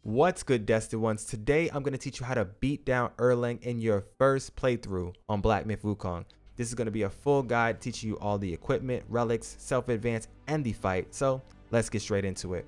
What's good, Destined Ones? Today, I'm going to teach you how to beat down Erlang in your first playthrough on Black Myth Wukong. This is going to be a full guide teaching you all the equipment, relics, self-advance, and the fight. So, let's get straight into it.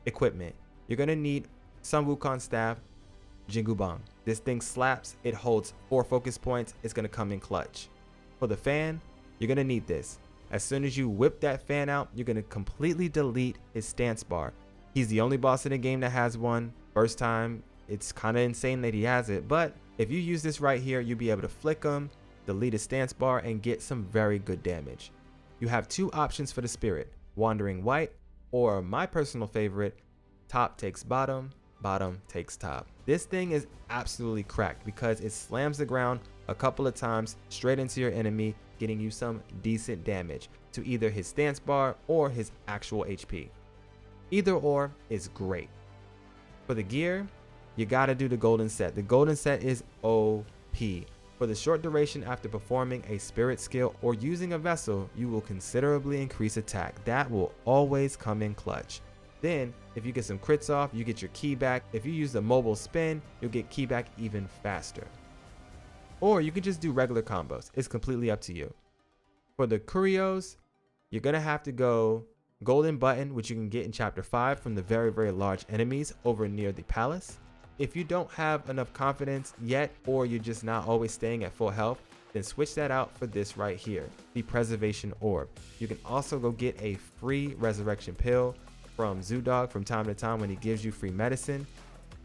Equipment. You're going to need some Wukong staff, Jingu Bang. This thing slaps, it holds 4 focus points, it's going to come in clutch. For the fan, you're going to need this. As soon as you whip that fan out, you're going to completely delete his stance bar. He's the only boss in the game that has one. First time, it's kind of insane that he has it, but if you use this right here, you'll be able to flick him, delete his stance bar, and get some very good damage. You have 2 options for the spirit, Wandering White, or my personal favorite, top takes bottom, bottom takes top. This thing is absolutely cracked because it slams the ground a couple of times straight into your enemy, getting you some decent damage to either his stance bar or his actual HP. Either or is great. For the gear, you gotta do the golden set. The golden set is OP. For the short duration after performing a spirit skill or using a vessel, you will considerably increase attack. That will always come in clutch. Then, if you get some crits off, you get your ki back. If you use the mobile spin, you'll get ki back even faster. Or you can just do regular combos. It's completely up to you. For the Curios, you're gonna have to go golden button, which you can get in chapter 5 from the very large enemies over near the palace. If you don't have enough confidence yet, or you're just not always staying at full health, then switch that out for this right here, the preservation orb. You can also go get a free resurrection pill from Zoodog from time to time when he gives you free medicine.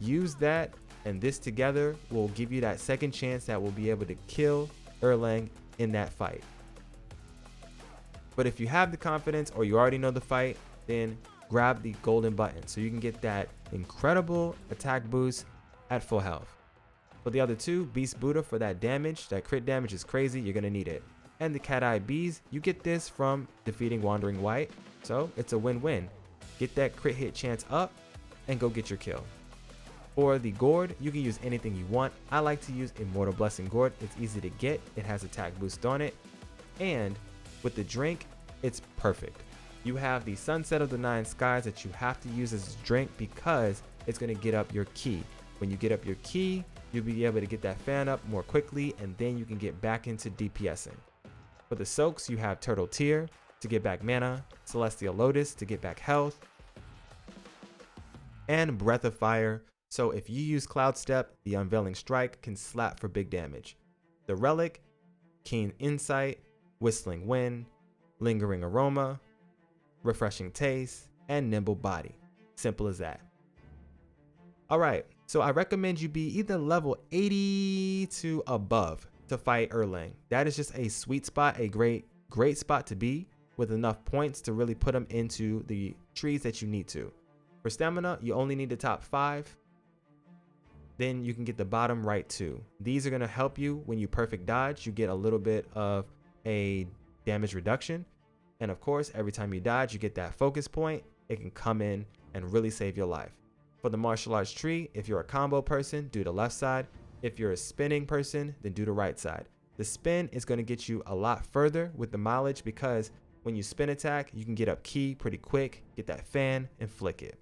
Use that, and this together will give you that second chance that will be able to kill Erlang in that fight. But if you have the confidence or you already know the fight, then grab the golden button so you can get that incredible attack boost at full health. For the other 2, Beast Buddha for that damage, that crit damage is crazy, you're gonna need it. And the Cat Eye Bees, you get this from defeating Wandering White, so it's a win-win. Get that crit hit chance up and go get your kill. For the Gourd, you can use anything you want. I like to use Immortal Blessing Gourd. It's easy to get, it has attack boost on it, and with the drink, it's perfect. You have the Sunset of the 9 Skies that you have to use as a drink because it's going to get up your ki. When you get up your ki, you'll be able to get that fan up more quickly, and then you can get back into DPSing. For the soaks, you have Turtle Tear to get back mana, Celestial Lotus to get back health, and Breath of Fire. So if you use Cloud Step, the Unveiling Strike can slap for big damage. The Relic, Keen Insight, Whistling Wind, Lingering Aroma, Refreshing Taste, and Nimble Body. Simple as that. Alright, so I recommend you be either level 80 to above to fight Erlang. That is just a sweet spot, a great spot to be with enough points to really put them into the trees that you need to. For stamina, you only need the top 5. Then you can get the bottom right 2. These are going to help you when you perfect dodge. You get a little bit of a damage reduction, and of course every time you dodge you get that focus point. It can come in and really save your life. For the martial arts tree, if you're a combo person, do the left side. If you're a spinning person, then do the right side. The spin is going to get you a lot further with the mileage because when you spin attack you can get up ki pretty quick, get that fan and flick it.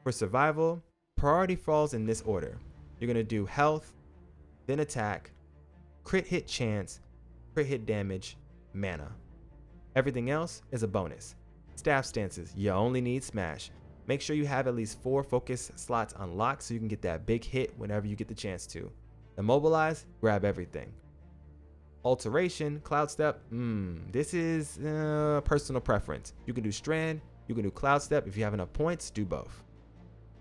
For survival, priority falls in this order. You're going to do health, then attack, crit hit chance, crit hit damage, mana. Everything else is a bonus. Staff stances, you only need smash. Make sure you have at least 4 focus slots unlocked so you can get that big hit whenever you get the chance to. Immobilize, grab everything. Alteration, Cloud Step, this is personal preference. You can do Strand, you can do Cloud Step. If you have enough points, do both.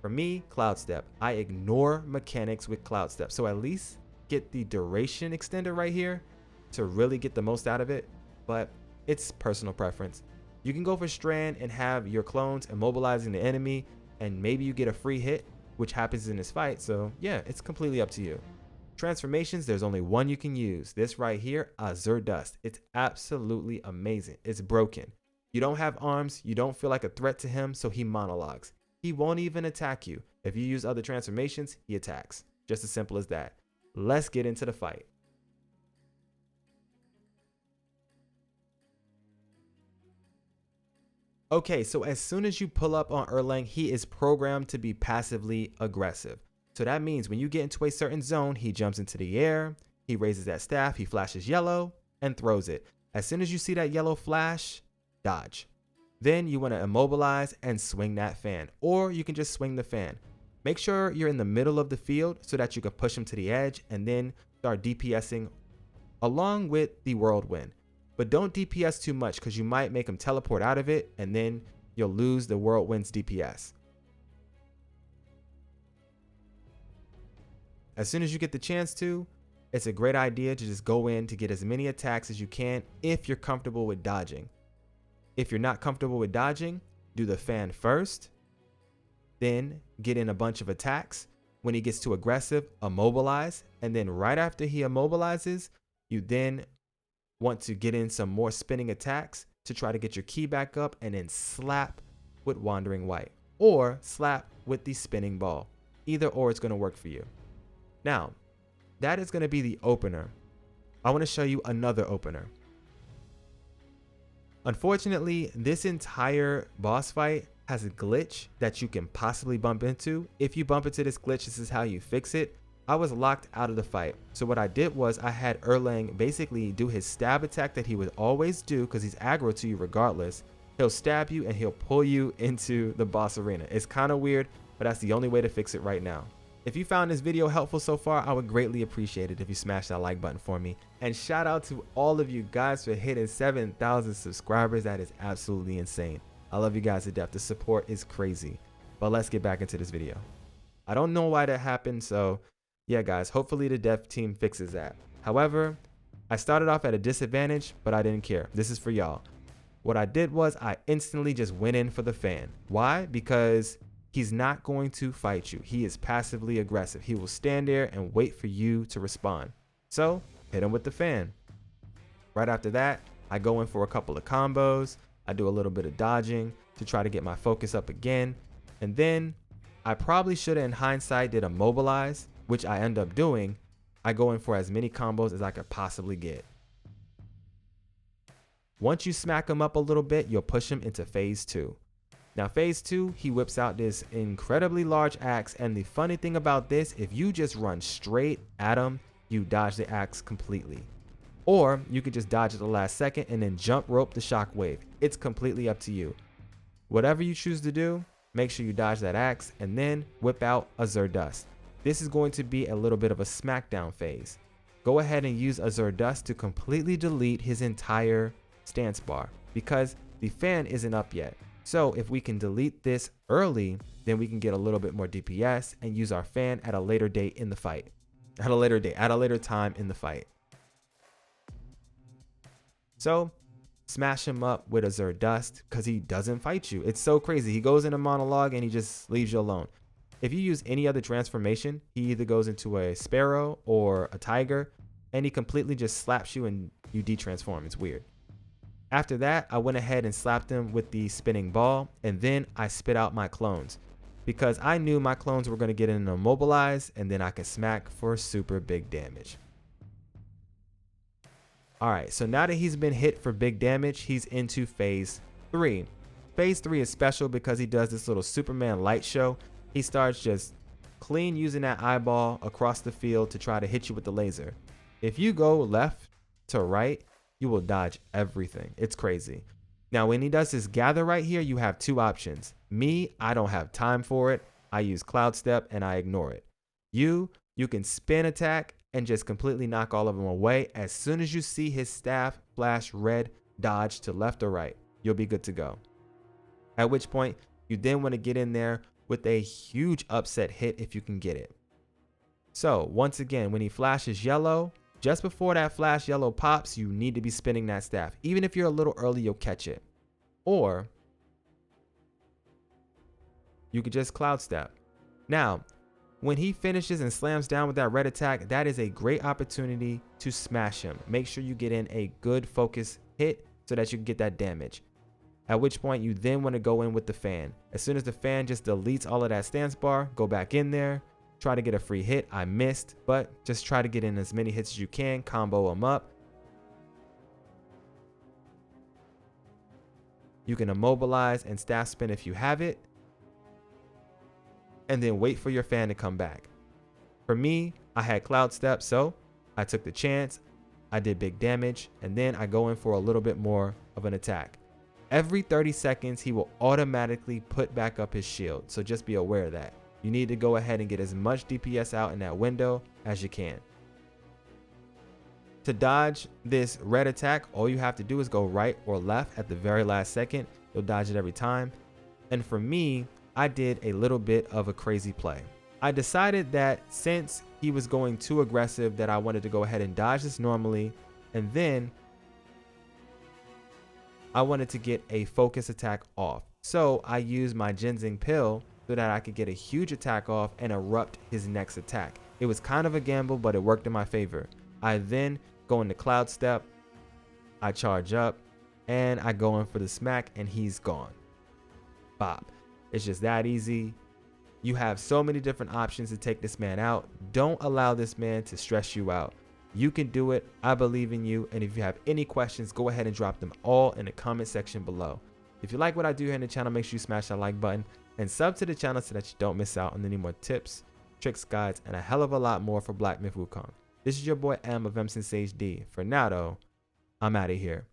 For me, Cloud Step. I ignore mechanics with Cloud Step, so at least get the duration extender right here to really get the most out of it, but it's personal preference. You can go for Strand and have your clones immobilizing the enemy, and maybe you get a free hit, which happens in this fight, so yeah, it's completely up to you. Transformations, there's only one you can use. This right here, Azure Dust. It's absolutely amazing. It's broken. You don't have arms, you don't feel like a threat to him, so he monologues. He won't even attack you. If you use other transformations, he attacks. Just as simple as that. Let's get into the fight. Okay, so as soon as you pull up on Erlang, he is programmed to be passively aggressive. So that means when you get into a certain zone, he jumps into the air, he raises that staff, he flashes yellow, and throws it. As soon as you see that yellow flash, dodge. Then you want to immobilize and swing that fan, or you can just swing the fan. Make sure you're in the middle of the field so that you can push him to the edge and then start DPSing along with the whirlwind. But don't DPS too much because you might make him teleport out of it and then you'll lose the whirlwind's DPS. As soon as you get the chance to, it's a great idea to just go in to get as many attacks as you can if you're comfortable with dodging. If you're not comfortable with dodging, do the fan first, then get in a bunch of attacks. When he gets too aggressive, immobilize, and then right after he immobilizes, you then want to get in some more spinning attacks to try to get your key back up and then slap with Wandering White or slap with the spinning ball. Either or it's going to work for you. Now, that is going to be the opener. I want to show you another opener. Unfortunately, this entire boss fight has a glitch that you can possibly bump into. If you bump into this glitch, this is how you fix it. I was locked out of the fight. So what I did was I had Erlang basically do his stab attack that he would always do because he's aggro to you regardless. He'll stab you and he'll pull you into the boss arena. It's kind of weird, but that's the only way to fix it right now. If you found this video helpful so far, I would greatly appreciate it if you smash that like button for me. And shout out to all of you guys for hitting 7,000 subscribers. That is absolutely insane. I love you guys to death. The support is crazy. But let's get back into this video. I don't know why that happened, so yeah guys, hopefully the dev team fixes that. However, I started off at a disadvantage, but I didn't care. This is for y'all. What I did was I instantly just went in for the fan. Why? Because he's not going to fight you. He is passively aggressive. He will stand there and wait for you to respond. So hit him with the fan. Right after that, I go in for a couple of combos. I do a little bit of dodging to try to get my focus up again. And then I probably should have in hindsight did a mobilize, which I end up doing. I go in for as many combos as I could possibly get. Once you smack him up a little bit, you'll push him into phase 2. Now phase 2, he whips out this incredibly large axe, and the funny thing about this, if you just run straight at him, you dodge the axe completely. Or you could just dodge at the last second and then jump rope the shockwave. It's completely up to you. Whatever you choose to do, make sure you dodge that axe and then whip out Azure Dust. This is going to be a little bit of a smackdown phase. Go ahead and use Azure Dust to completely delete his entire stance bar because the fan isn't up yet. So if we can delete this early, then we can get a little bit more DPS and use our fan at a later date in the fight. At a later time in the fight. So smash him up with Azure Dust because he doesn't fight you. It's so crazy. He goes in a monologue and he just leaves you alone. If you use any other transformation, he either goes into a sparrow or a tiger and he completely just slaps you and you detransform. It's weird. After that, I went ahead and slapped him with the spinning ball, and then I spit out my clones because I knew my clones were going to get in and immobilize, and then I can smack for super big damage. All right, so now that he's been hit for big damage, he's into phase 3. Phase 3 is special because he does this little Superman light show. He starts just clean using that eyeball across the field to try to hit you with the laser. If you go left to right, you will dodge everything. It's crazy. Now, when he does this gather right here, you have two options. Me, I don't have time for it. I use Cloud Step and I ignore it. You can spin attack and just completely knock all of them away. As soon as you see his staff flash red, dodge to left or right. You'll be good to go. At which point, you then want to get in there with a huge upset hit if you can get it. So once again, when he flashes yellow, just before that flash yellow pops, you need to be spinning that staff. Even if you're a little early, you'll catch it. Or you could just Cloud Step. Now, when he finishes and slams down with that red attack, that is a great opportunity to smash him. Make sure you get in a good focus hit so that you can get that damage. At which point you then want to go in with the fan. As soon as the fan just deletes all of that stance bar, go back in there. Try to get a free hit. I missed, but just try to get in as many hits as you can. Combo them up. You can immobilize and staff spin if you have it, and then wait for your fan to come back. For me, I had cloud step, so I took the chance. I did big damage, and then I go in for a little bit more of an attack. Every 30 seconds, he will automatically put back up his shield, so just be aware of that. You need to go ahead and get as much DPS out in that window as you can. To dodge this red attack, all you have to do is go right or left at the very last second. You'll dodge it every time. And for me, I did a little bit of a crazy play. I decided that since he was going too aggressive, that I wanted to go ahead and dodge this normally, and then I wanted to get a focus attack off. So I used my ginseng pill so that I could get a huge attack off and erupt his next attack. It was kind of a gamble, but it worked in my favor. I then go into cloud step, I charge up, and I go in for the smack, and he's gone. Bop. It's just that easy. You have so many different options to take this man out. Don't allow this man to stress you out. You can do it. I believe in you. And if you have any questions, go ahead and drop them all in the comment section below. If you like what I do here in the channel, make sure you smash that like button and sub to the channel so that you don't miss out on any more tips, tricks, guides, and a hell of a lot more for Black Myth Wukong. This is your boy M of M Sage D. For now though, I'm out of here.